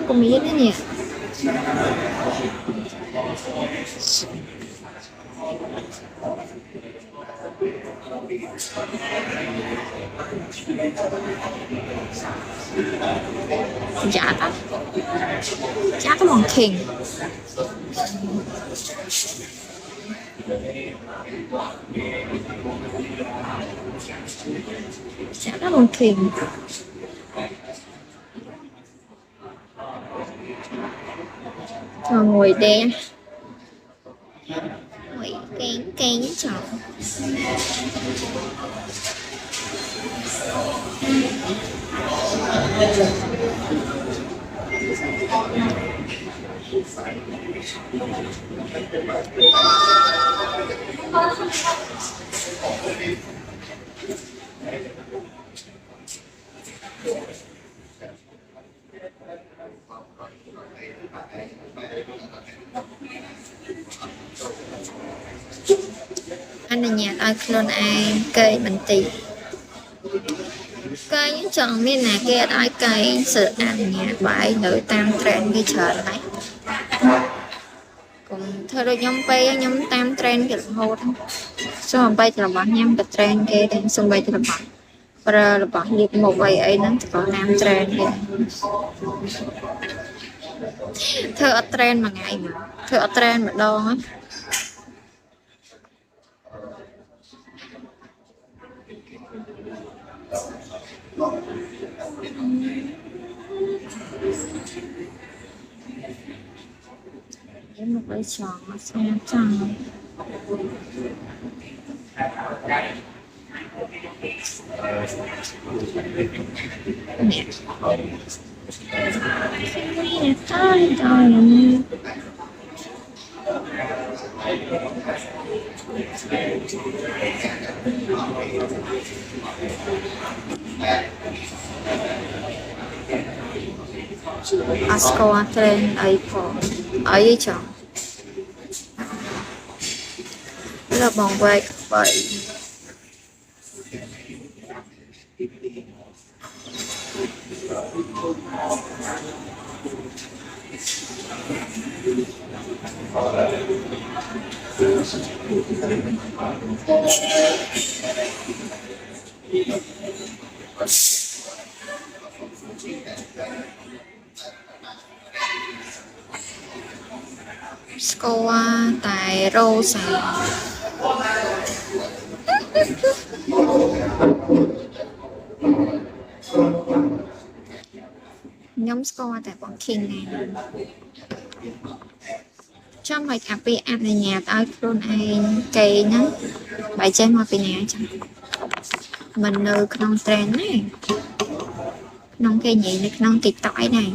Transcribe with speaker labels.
Speaker 1: Có miếng đấy nhỉ. Chả có món khỉnh. Chả có món khỉnh. Ngồi đen. Ngồi kén chọn. Anh là nhà ai clone ai cây mình tì cây những chọn miền nào kia ai cây sự ăn nhà bãi nữ tam trend cái chợ này cùng thôi rồi nhóm bay nhóm tam trend cái hồ thôi số mà bay là bọn nhóm cái trend kia đến xong bay là bọn và là bọn liệt một bay ấy nó có nam trend kia thơ ở trend mà ngày mà thơ ở trend mà đo á một cái tròn nó sẽ trăng nè trời trời Asco tren ấy phò ấy chọn là bóng vậy vậy Scoa tại Rosa nhóm score tại bọn King này trong bài cà phê ăn ở nhà tao luôn ai cây nó bài chơi mà về nhà chẳng mình nơi non trend này non cây nhị này non kịch tỏi này